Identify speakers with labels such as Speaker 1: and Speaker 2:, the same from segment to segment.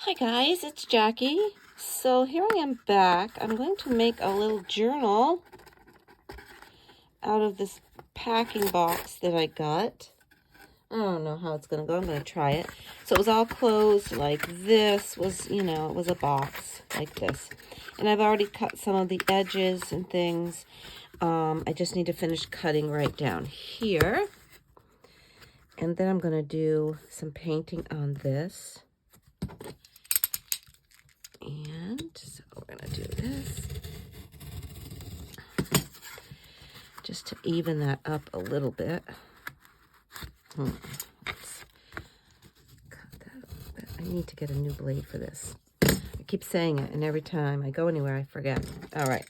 Speaker 1: Hi guys, it's Jackie. So here I am back. I'm going to make a little journal out of this packing box that I got. I don't know how it's going to go. I'm going to try it. So it was all closed like this. It was a box like this. And I've already cut some of the edges and things. I just need to finish cutting right down here. And then I'm going to do some painting on this. And so we're going to do this just to even that up a little bit. Let's cut that a little bit. I need to get a new blade for this. I keep saying it, and every time I go anywhere, I forget. All right,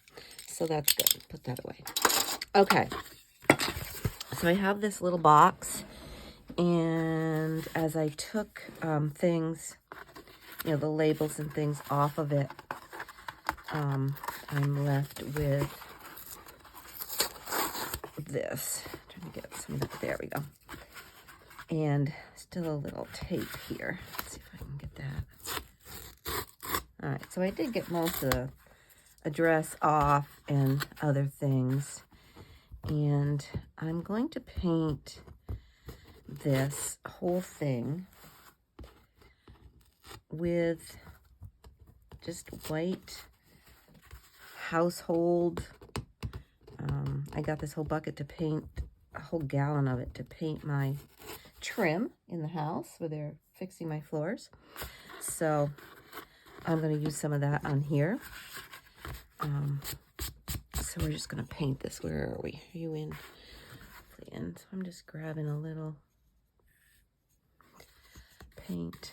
Speaker 1: so that's good. Put that away. Okay, so I have this little box, and as I took things, the labels and things off of it, I'm left with this. I'm trying to get some of that. There we go. And still a little tape here. Let's see if I can get that. All right, so I did get most of the address off and other things. And I'm going to paint this whole thing with just white household. I got this whole bucket to paint, a whole gallon of it to paint my trim in the house where they're fixing my floors. So I'm going to use some of that on here. So we're just going to paint this. Where are we? Are you in? And so I'm just grabbing a little paint.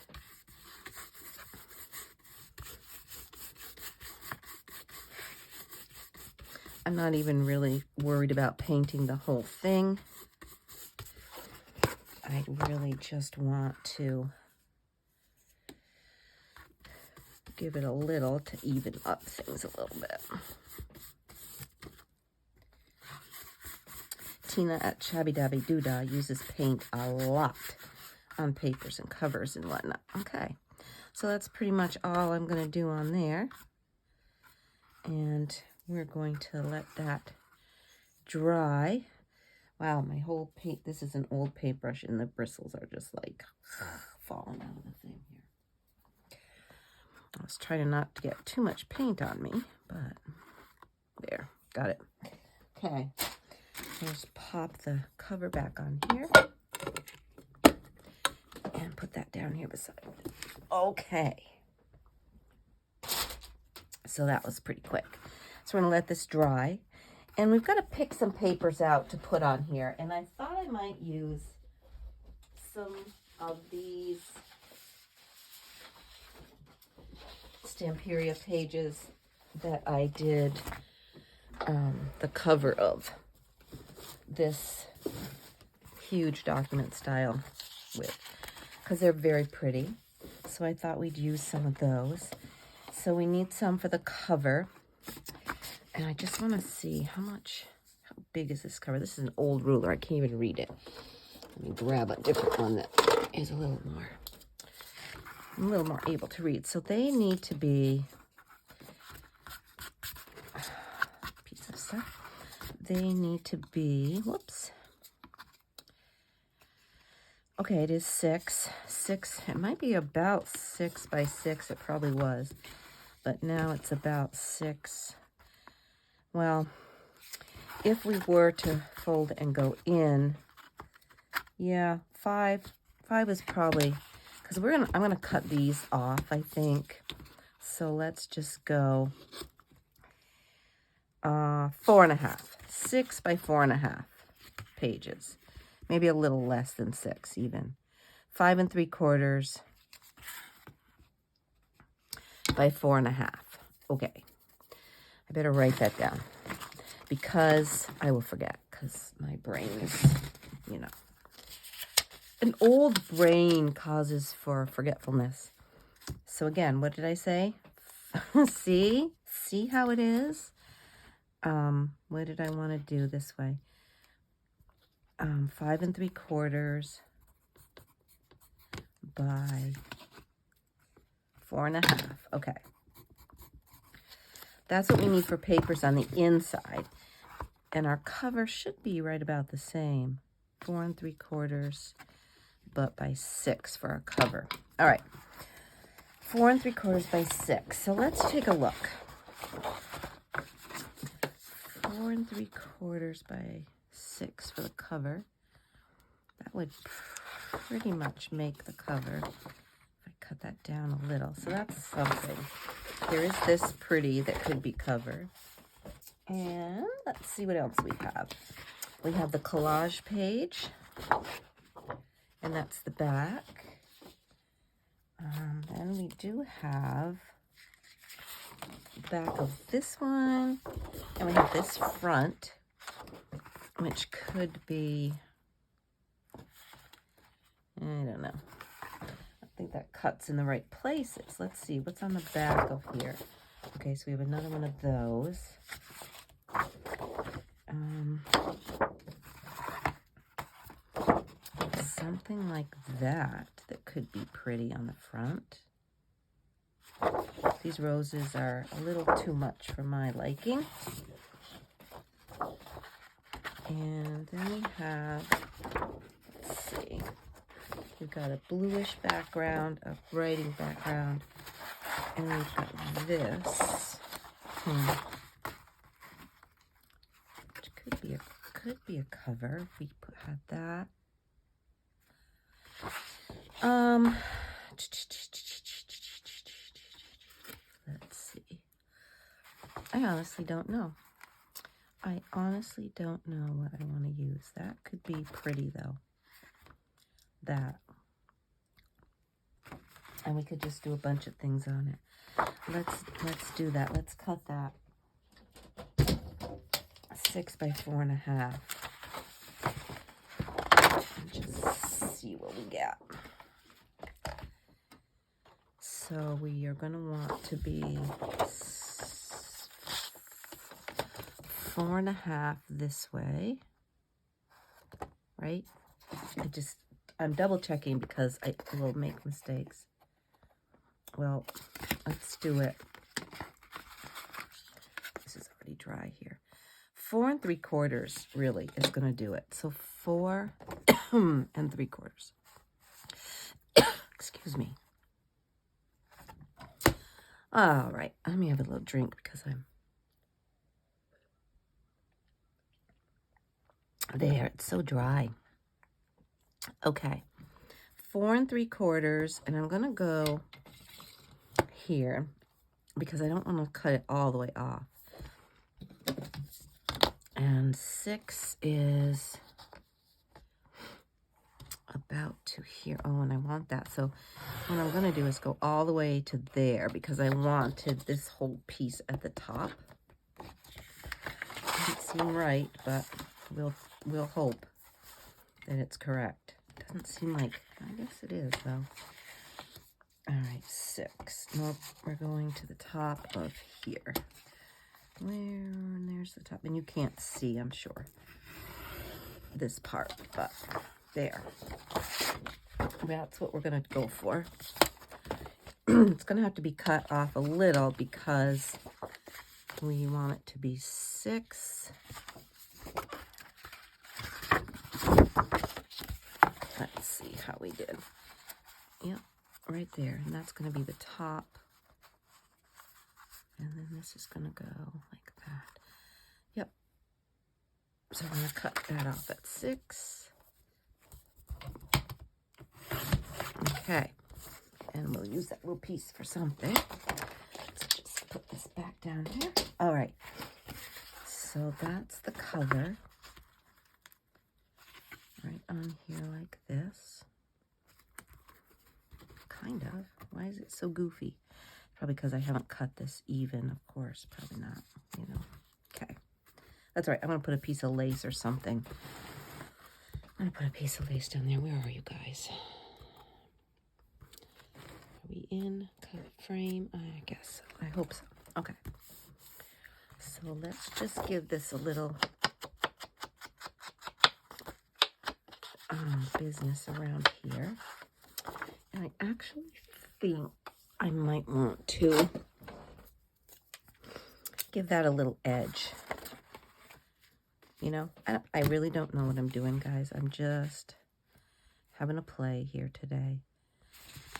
Speaker 1: I'm not even really worried about painting the whole thing. I really just want to give it a little to even up things a little bit. Tina at Shabby Dabby Doodah uses paint a lot on papers and covers and whatnot. Okay, so that's pretty much all I'm going to do on there. And we're going to let that dry. Wow, my whole paint, this is an old paintbrush and the bristles are just like falling out of the thing here. I was trying not to get too much paint on me, but there, got it. Okay, I'll just pop the cover back on here and put that down here beside it. Okay, so that was pretty quick. So we're gonna let this dry. And we've got to pick some papers out to put on here. And I thought I might use some of these Stamperia pages that I did the cover of this huge document style with, because they're very pretty. So I thought we'd use some of those. So we need some for the cover. And I just want to see how big is this cover? This is an old ruler. I can't even read it. Let me grab a different one that is a little more able to read. So they need to be, piece of stuff. They need to be, whoops. Okay, it is 6. It might be about 6 by 6. It probably was. But now it's about 6. Well, if we were to fold and go in, yeah, 5 is probably, because I'm gonna cut these off, I think. So let's just go 4.5, 6 by 4.5 pages, maybe a little less than 6 even. 5 3/4 by 4.5. Okay, I better write that down, because I will forget, because my brain is, an old brain causes for forgetfulness. So again, what did I say? See how it is? What did I want to do this way? 5 3/4 by 4.5. Okay. That's what we need for papers on the inside. And our cover should be right about the same. 4 3/4, but by 6 for our cover. All right. 4 3/4 by 6. So let's take a look. 4 3/4 by 6 for the cover. That would pretty much make the cover. If I cut that down a little. So that's something. There is this pretty that could be covered. And let's see what else we have. We have the collage page. And that's the back. Then we do have the back of this one. And we have this front, which could be, I don't know. I think that cuts in the right places. Let's see what's on the back of here. Okay, so we have another one of those. Something like that could be pretty on the front. These roses are a little too much for my liking. And then we have, let's see, we've got a bluish background, a writing background, and we've got this, which could be a cover if we had that. Let's see. I honestly don't know. I honestly don't know what I want to use. That could be pretty though. That. And we could just do a bunch of things on it. Let's do that. Let's cut that. 6 by 4.5. And just see what we get. So we are going to want to be 4.5 this way, right? I'm double checking because I will make mistakes. Well, let's do it. This is already dry here. 4 3/4 really is going to do it. So 4 3/4. Excuse me. All right, let me have a little drink because I'm there. It's so dry. Okay, 4 3/4, and I'm gonna go here because I don't want to cut it all the way off. And 6 is about to here. Oh, and I want that. So what I'm going to do is go all the way to there because I wanted this whole piece at the top. Doesn't seem right, but we'll hope that it's correct. Doesn't seem like, I guess it is though. All right, 6. Nope, we're going to the top of here. There's the top, and you can't see, I'm sure, this part, but there. That's what we're going to go for. It's going to have to be cut off a little because we want it to be 6. Let's see how we did. Yep, right there. And that's going to be the top. And then this is going to go like that. Yep. So I'm going to cut that off at 6. Okay. And we'll use that little piece for something. Let's just put this back down here. All right. So that's the cover. Right on here like this. Kind of. Why is it so goofy? Probably because I haven't cut this even, of course. Probably not, you know. Okay. That's all right. I'm going to put a piece of lace or something. I'm going to put a piece of lace down there. Where are you guys? Are we in frame? I guess so. I hope so. Okay. So let's just give this a little business around here. And I actually think I might want to give that a little edge. You know, I really don't know what I'm doing, guys. I'm just having a play here today.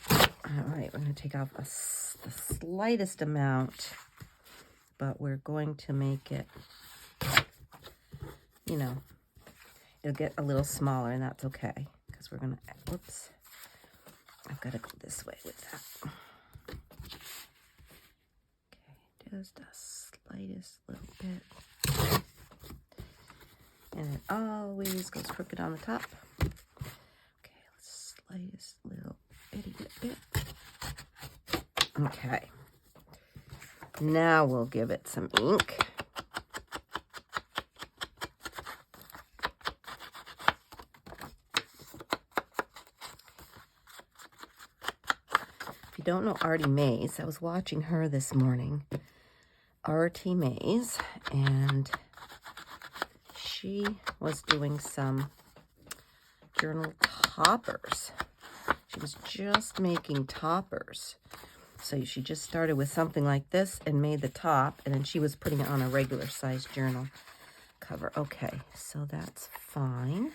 Speaker 1: All right, we're going to take off the slightest amount, but we're going to make it, you know, it'll get a little smaller, and that's okay, because we're going to, whoops, I've got to go this way with that. Okay, just the slightest little bit. And it always goes crooked on the top. Okay, slightest little bitty bit. Okay. Now we'll give it some ink. If you don't know Artie Mays, I was watching her this morning. Artie Mays, and she was doing some journal toppers. She was just making toppers. So she just started with something like this and made the top, and then she was putting it on a regular size journal cover. Okay, so that's fine.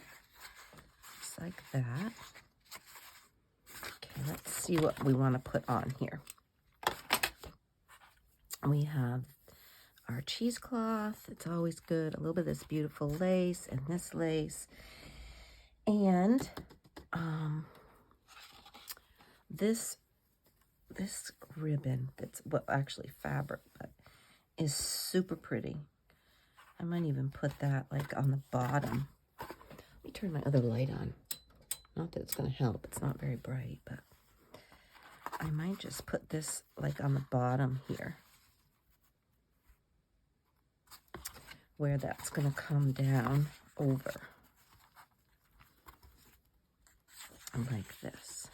Speaker 1: Just like that. Okay, let's see what we want to put on here. We have our cheesecloth. It's always good. A little bit of this beautiful lace and this lace. And this ribbon that's, well, actually fabric, but is super pretty. I might even put that like on the bottom. Let me turn my other light on. Not that it's going to help. It's not very bright, but I might just put this like on the bottom here, where that's going to come down over. Like this.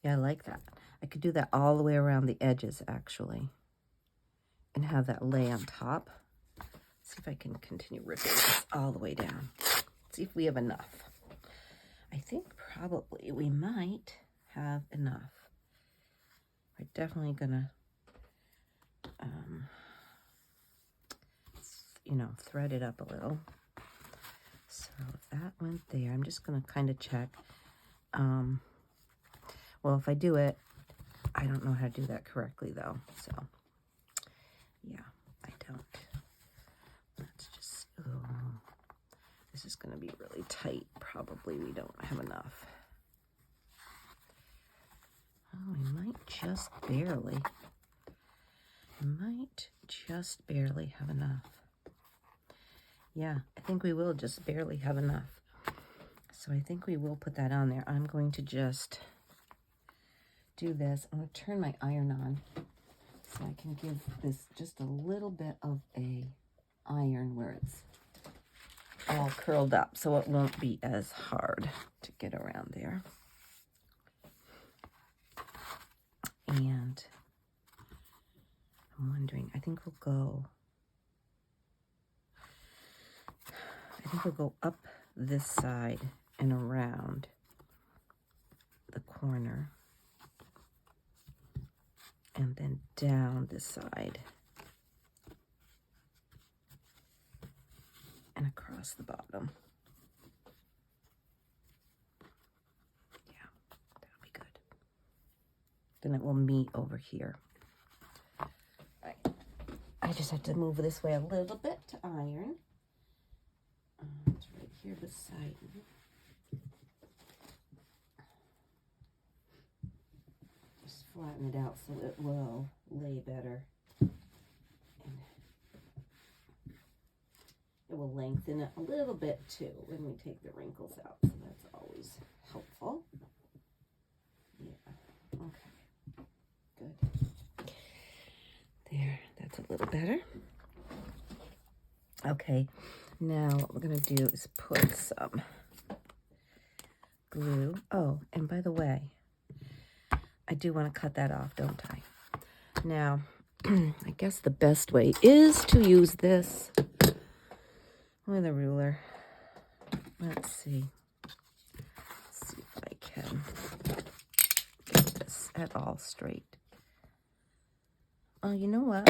Speaker 1: Yeah, I like that. I could do that all the way around the edges, actually, and have that lay on top. See if I can continue ripping this all the way down. See if we have enough. I think probably we might have enough. We're definitely gonna, you know, thread it up a little. So if that went there, I'm just gonna kind of check. Well, if I do it, I don't know how to do that correctly though. So yeah, I don't. Let's just, oh, this is gonna be really tight. Probably we don't have enough. Oh, we might just barely have enough. Yeah, I think we will just barely have enough. So I think we will put that on there. I'm going to just do this. I'm going to turn my iron on so I can give this just a little bit of a iron where it's all curled up, so it won't be as hard to get around there. And I'm wondering, I think we'll go up this side and around the corner, and then down this side and across the bottom. Yeah, that'll be good. Then it will meet over here. I just have to move this way a little bit to iron. It's right here beside me. Just flatten it out so it will lay better. And it will lengthen it a little bit too when we take the wrinkles out. So that's always helpful. Yeah, okay, good. There, that's a little better. Okay, now what we're gonna do is put some glue. Oh, and by the way, I do want to cut that off, don't I? Now, I guess the best way is to use this with a ruler. Let's see. Let's see if I can at all straight. Oh, you know what?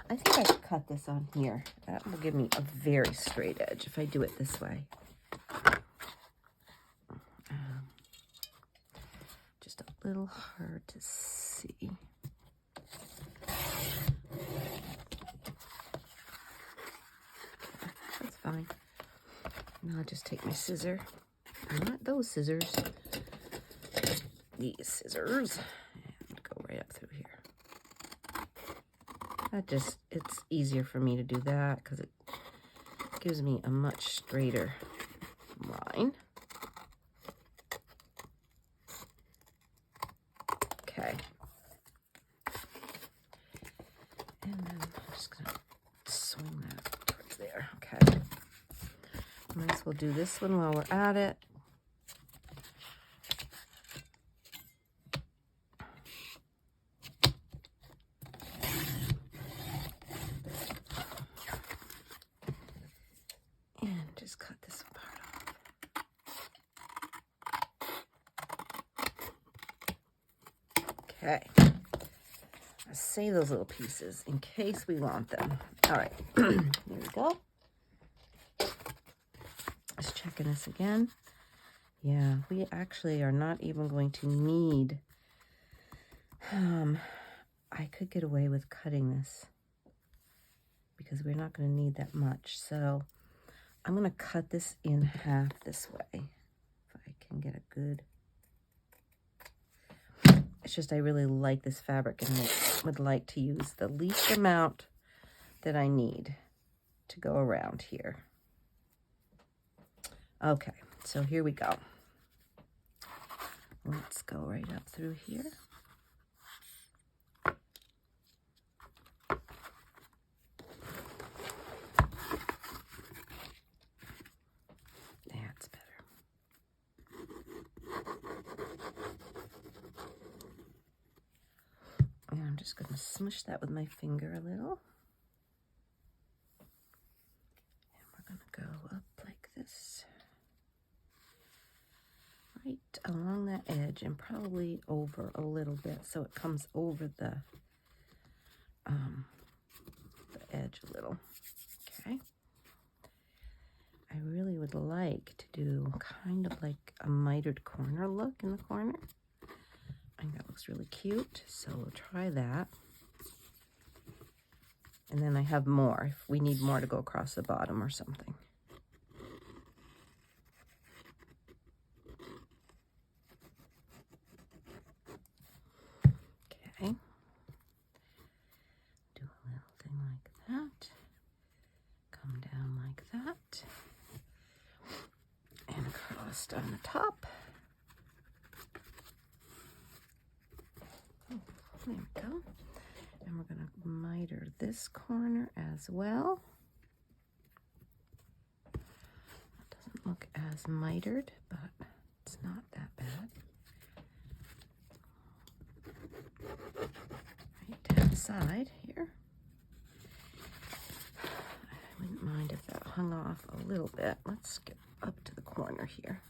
Speaker 1: I think I could cut this on here. That will give me a very straight edge if I do it this way. Just a little hard to see. That's fine. Now I'll just take my scissor. Not those scissors. These scissors. And go right up through here. It's easier for me to do that because it gives me a much straighter line. Okay. And then I'm just going to swing that towards there. Okay. Might as well do this one while we're at it. And just cut this part off. Okay. I'll save those little pieces in case we want them. All right. Here we go. Just checking this again. Yeah, we actually are not even going to need, I could get away with cutting this because we're not going to need that much. So I'm going to cut this in half this way if I can get a good, it's just I really like this fabric and I would like to use the least amount that I need to go around here. Okay, so here we go. Let's go right up through here. That's better. And I'm just going to smush that with my finger a little. And we're going to go up like this. Right along that edge and probably over a little bit so it comes over the edge a little. Okay. I really would like to do kind of like a mitered corner look in the corner. I think that looks really cute, so we'll try that. And then I have more if we need more to go across the bottom or something. Okay. Do a little thing like that. Come down like that. And across on the top. Oh, there we go. And we're going to miter this corner as well. It doesn't look as mitered, but it's not that bad. Right down the side here. I wouldn't mind if that hung off a little bit. Let's get up to the corner here.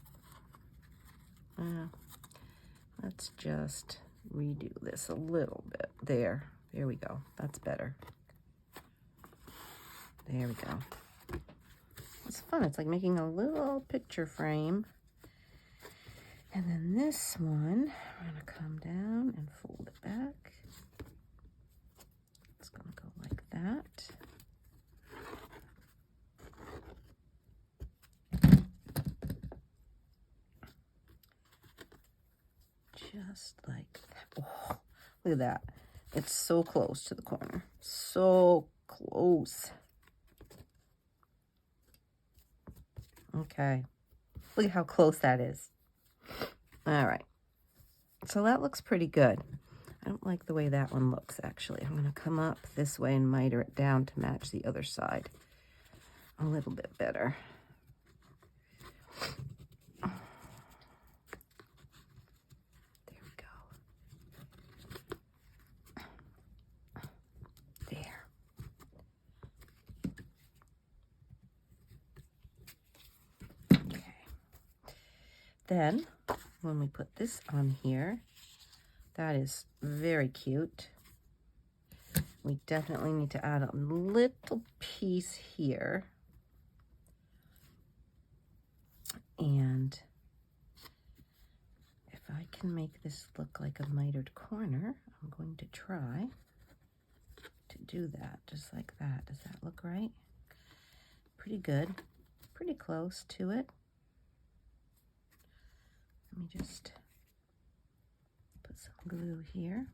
Speaker 1: Let's just redo this a little bit. There we go. That's better. There we go. It's fun. It's like making a little picture frame. And then this one, we're going to come down and fold it back. It's going to go like that. Just like that. Oh, look at that. It's so close to the corner. So close. Okay. Look at how close that is. All right. So that looks pretty good. I don't like the way that one looks, actually. I'm going to come up this way and miter it down to match the other side a little bit better. Then when we put this on here. That is very cute. We definitely need to add a little piece here. And if I can make this look like a mitered corner, I'm going to try to do that, just like that. Does that look right? Pretty good. Pretty close to it. Let me just put some glue here.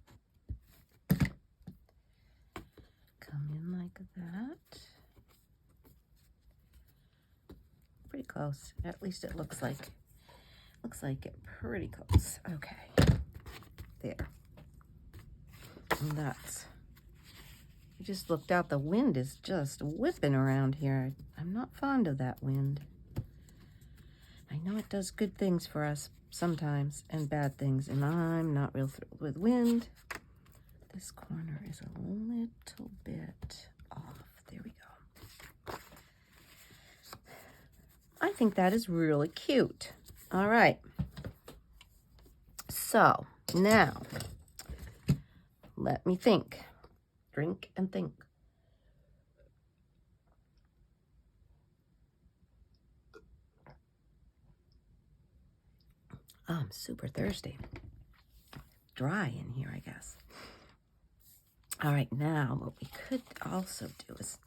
Speaker 1: Come in like that. Pretty close. At least it looks like it pretty close. Okay. There. And that's, you just looked out. The wind is just whipping around here. I'm not fond of that wind. I know it does good things for us sometimes and bad things, and I'm not real thrilled with wind. This corner is a little bit off. There we go. I think that is really cute. All right. So now, let me think. Drink and think. Oh, I'm super thirsty. Dry in here, I guess. All right, now what we could also do is,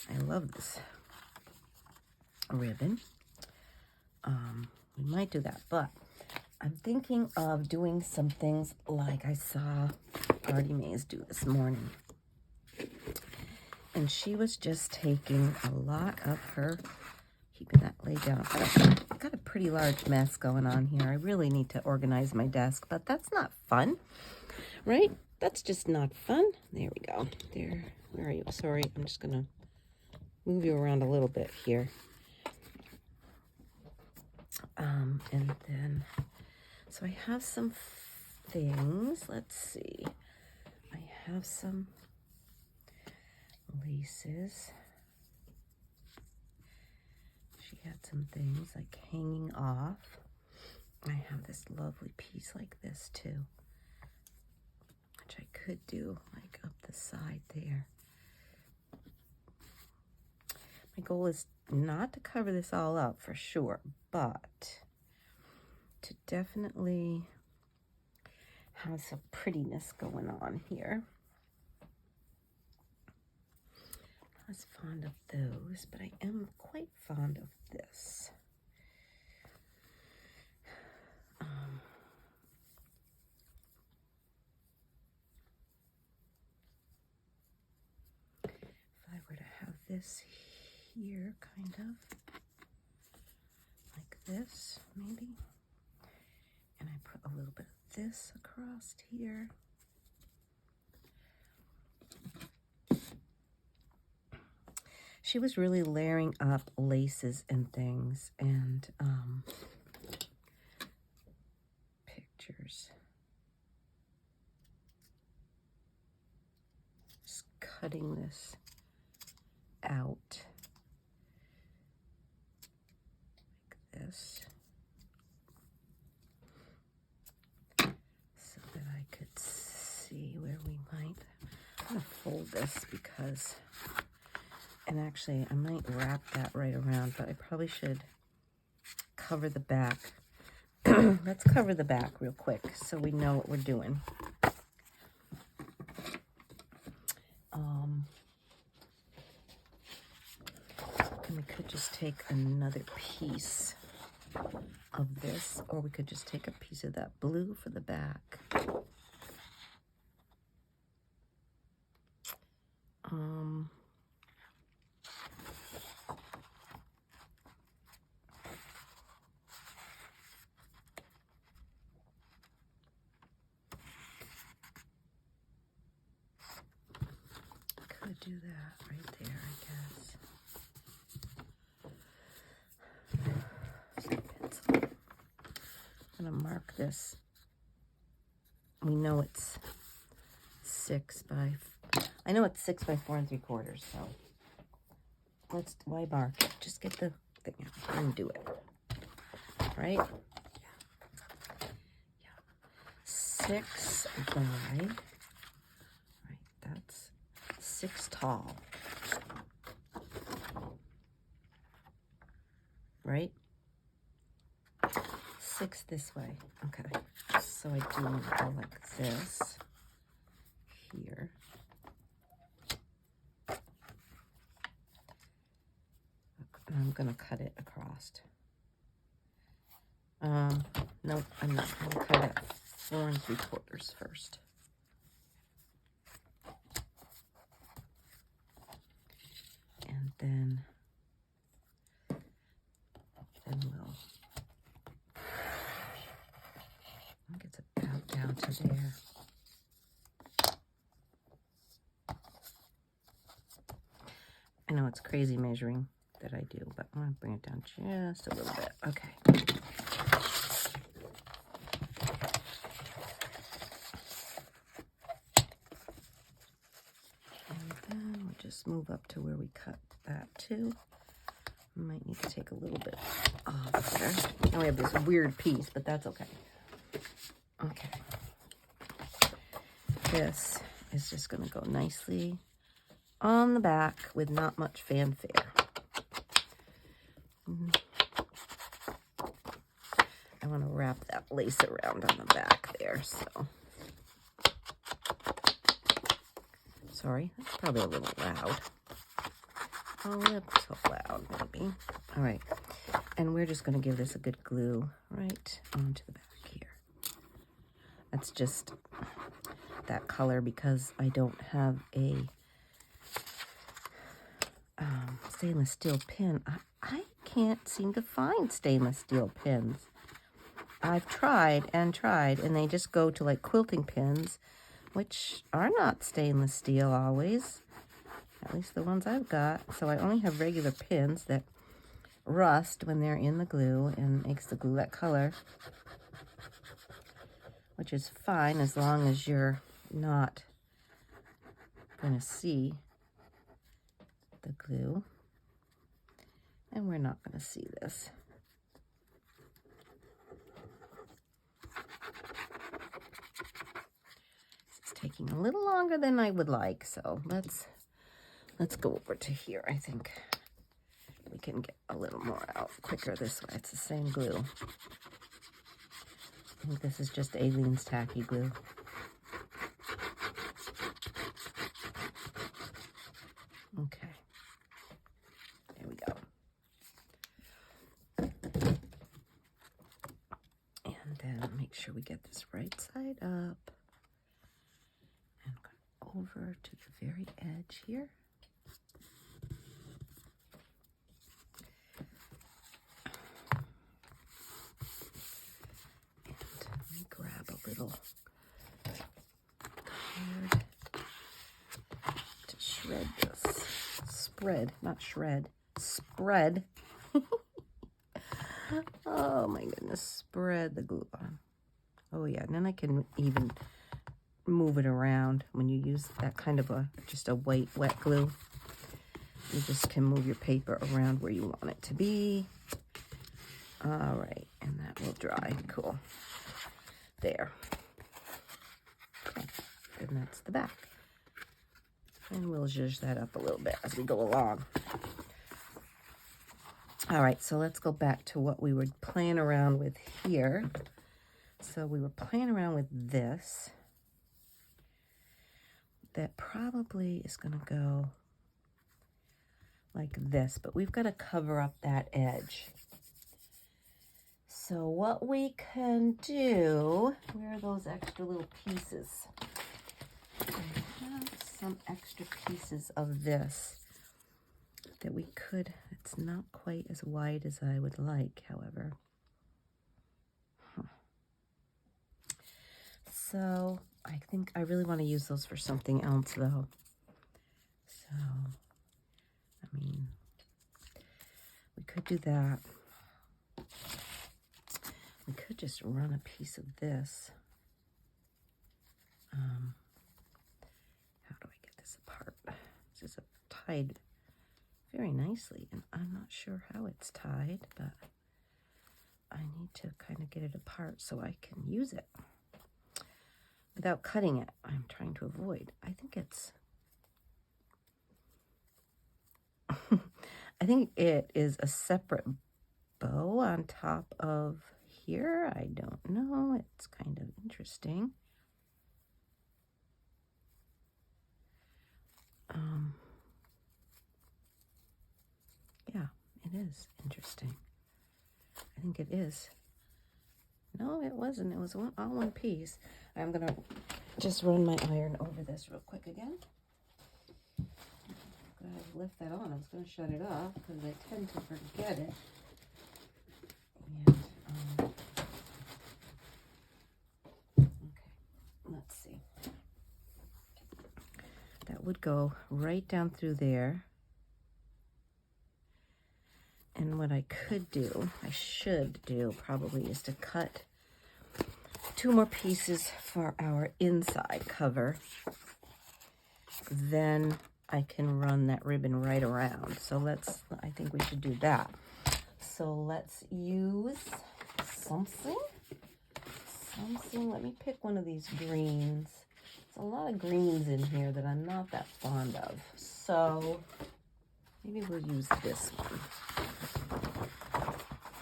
Speaker 1: I love this ribbon. We might do that, but I'm thinking of doing some things like I saw Artie Mays do this morning. And she was just taking a lot of her, keeping that laid down. I've got a pretty large mess going on here. I really need to organize my desk, but that's not fun, right? That's just not fun. There we go. There. Where are you? Sorry, I'm just going to move you around a little bit here. And then, so I have some things. Let's see. I have some laces. She had some things like hanging off. I have this lovely piece like this too, which I could do like up the side there. My goal is not to cover this all up for sure, but to definitely have some prettiness going on here. I was fond of those, but I am quite fond of this. If I were to have this here, kind of like this, maybe, and I put a little bit of this across here. She was really layering up laces and things and pictures. Just cutting this out like this so that I could see where we might. I'm going to fold this because, and actually I might wrap that right around, but I probably should cover the back. Let's cover the back real quick so we know what we're doing. And we could just take another piece of this, or we could just take a piece of that blue for the back. Could do that right there, I guess. Pencil. I'm gonna mark this. We know it's 6 by. I know it's 6 by 4 3/4. So let's. Why mark it? Just get the thing out and do it. Right. 6 by, right, that's 6 tall, right? 6 this way. Okay, so I do want to go like this here. And I'm going to cut it across. No, I'm not going to cut it 4 3/4 first. And then we'll, I think it's about down to there. I know it's crazy measuring that I do, but I'm going to bring it down just a little bit. Okay. And then we'll just move up to where we cut that too. Might need to take a little bit off there. Now we have this weird piece, but that's okay. Okay. This is just going to go nicely on the back with not much fanfare. I want to wrap that lace around on the back there, so. Sorry, that's probably a little loud. A little loud, maybe. All right, and we're just going to give this a good glue right onto the back here. That's just that color because I don't have a stainless steel pin. I can't seem to find stainless steel pins. I've tried and tried, and they just go to like quilting pins, which are not stainless steel always, at least the ones I've got. So I only have regular pins that rust when they're in the glue and makes the glue that color, which is fine as long as you're not going to see the glue. And we're not going to see this. It's taking a little longer than I would like, so let's go over to here. I think we can get a little more out quicker this way. It's the same glue. I think this is just Aleene's tacky glue. Okay. There we go. And then make sure we get this right side up. And go over to the very edge here. And let me grab a little card to shred this. Spread, not shred. Spread. Oh my goodness, spread the glue on. Oh yeah, and then I can even move it around when you use that kind of just a white wet glue. You just can move your paper around where you want it to be. All right, and that will dry. Cool. There. Okay, and that's the back. And we'll zhuzh that up a little bit as we go along. All right, so let's go back to what we were playing around with here. So we were playing around with this. That probably is going to go like this, but we've got to cover up that edge. So what we can do, where are those extra little pieces? I have some extra pieces of this that we could, it's not quite as wide as I would like, however. So I think I really want to use those for something else though. So, I mean, we could do that. We could just run a piece of this. How do I get this apart? This is tied very nicely, and I'm not sure how it's tied, but I need to kind of get it apart so I can use it. without cutting it. I'm trying to avoid. I think it's, I think it is a separate bow on top of here. I don't know. It's kind of interesting. Yeah, it is interesting. I think it is. No, it wasn't. It was all one piece. I'm going to just run my iron over this real quick again. I'm going to lift that on. I was going to shut it off because I tend to forget it. And, okay, let's see. That would go right down through there. And what I could do, I should do probably, is to cut 2 more pieces for our inside cover. Then I can run that ribbon right around. So I think we should do that. So let's use something. Let me pick one of these greens. There's a lot of greens in here that I'm not that fond of. So maybe we'll use this one.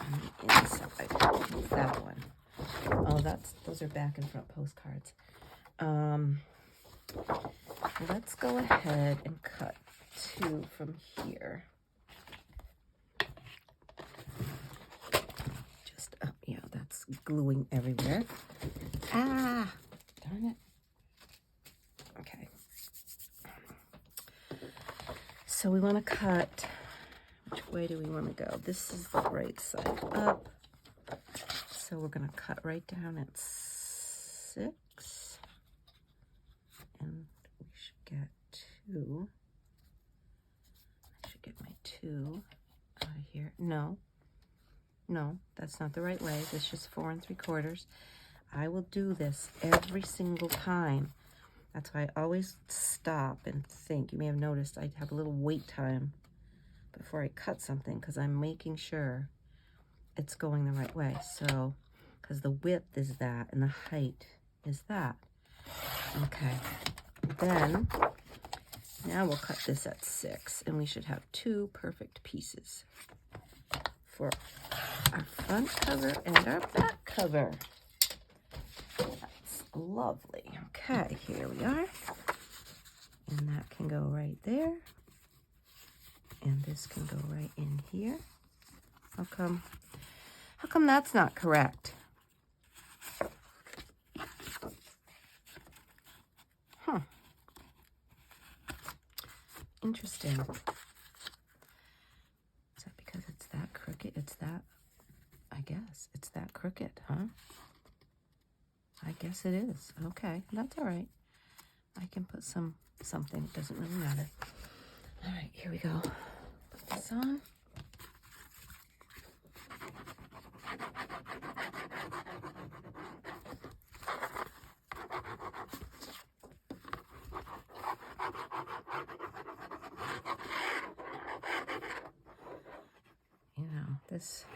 Speaker 1: On the inside, use that one. Oh, those are back and front postcards. Let's go ahead and cut 2 from here. Just up, yeah, that's gluing everywhere. Ah, darn it. Okay. So we want to cut, which way do we want to go? This is the right side up. So we're going to cut right down at 6. And we should get 2. I should get my 2 out of here. No, that's not the right way. This is just 4 3/4. I will do this every single time. That's why I always stop and think. You may have noticed I have a little wait time before I cut something because I'm making sure it's going the right way. So, because the width is that and the height is that. Okay. Then, now we'll cut this at 6 and we should have 2 perfect pieces for our front cover and our back cover. That's lovely. Okay, here we are. And that can go right there. And this can go right in here. How come that's not correct? Huh. Interesting. Is that because it's that crooked? It's that, I guess, it's that crooked, huh? I guess it is. Okay, that's all right. I can put something. It doesn't really matter. All right, here we go. Put this on. You know, this,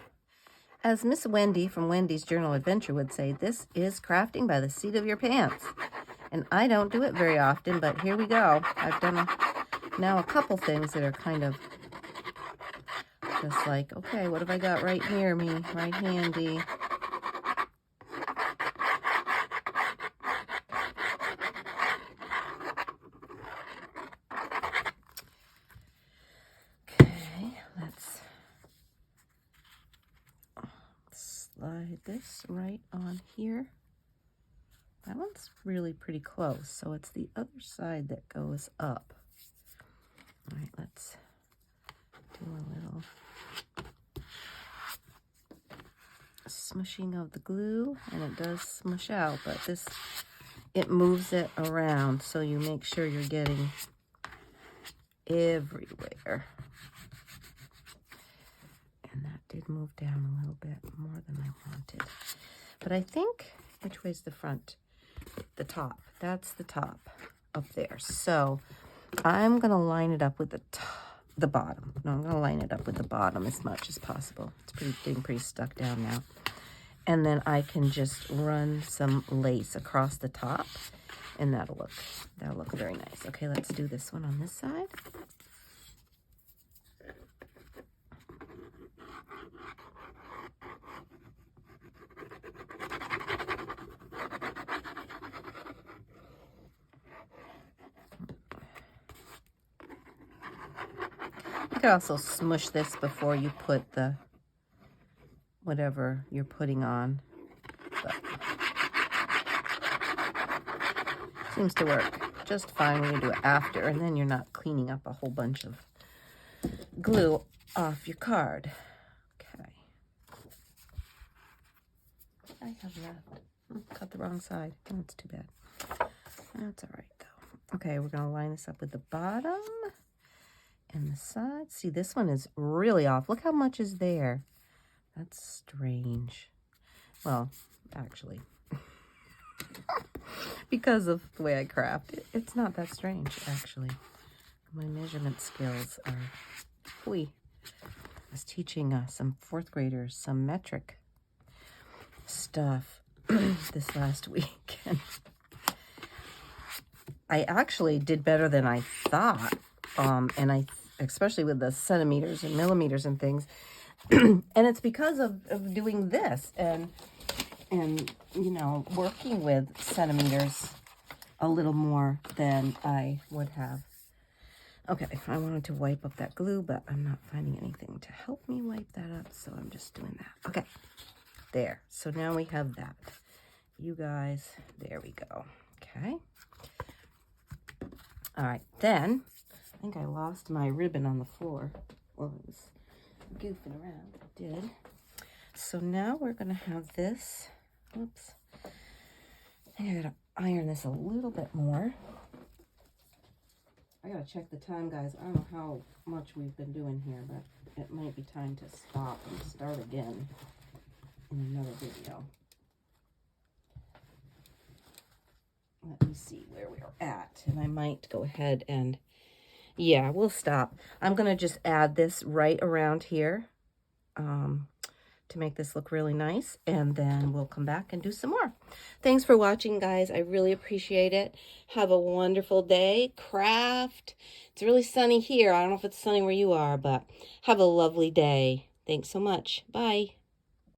Speaker 1: as Miss Wendy from Wendy's Journal Adventure would say, this is crafting by the seat of your pants. And I don't do it very often, but here we go. I've done now a couple things that are kind of just like, okay, what have I got right near me, right handy? Okay, let's slide this right on here. That one's really pretty close, so it's the other side that goes up. All right, let's do a little smushing of the glue, and it does smush out, but it moves it around, so you make sure you're getting everywhere. And that did move down a little bit more than I wanted. But I think, which way's the front? The top. That's the top up there. So I'm going to line it up with the bottom. No, I'm going to line it up with the bottom as much as possible. It's getting pretty stuck down now. And then I can just run some lace across the top, and that'll look very nice. Okay, let's do this one on this side. You could also smush this before you put the whatever you're putting on. But seems to work just fine when you do it after, and then you're not cleaning up a whole bunch of glue off your card. Okay. I have left. Cut the wrong side. Oh, it's too bad. That's all right, though. Okay, we're going to line this up with the bottom and the side. See, this one is really off. Look how much is there. That's strange. Well, actually, because of the way I craft it, it's not that strange, actually. My measurement skills are, I was teaching some 4th graders some metric stuff this last week. And I actually did better than I thought, and especially with the centimeters and millimeters and things. And it's because of doing this and you know, working with centimeters a little more than I would have. Okay, I wanted to wipe up that glue, but I'm not finding anything to help me wipe that up, so I'm just doing that. Okay, there. So now we have that. You guys, there we go. Okay. All right, then, I think I lost my ribbon on the floor. Well, it was goofing around. It did. So now we're going to have this. Oops. I think I got to iron this a little bit more. I got to check the time, guys. I don't know how much we've been doing here, but it might be time to stop and start again in another video. Let me see where we are at, and I might go ahead and, yeah, we'll stop. I'm going to just add this right around here to make this look really nice, and then we'll come back and do some more. Thanks for watching, guys. I really appreciate it. Have a wonderful day. Craft. It's really sunny here. I don't know if it's sunny where you are, but have a lovely day. Thanks so much. Bye.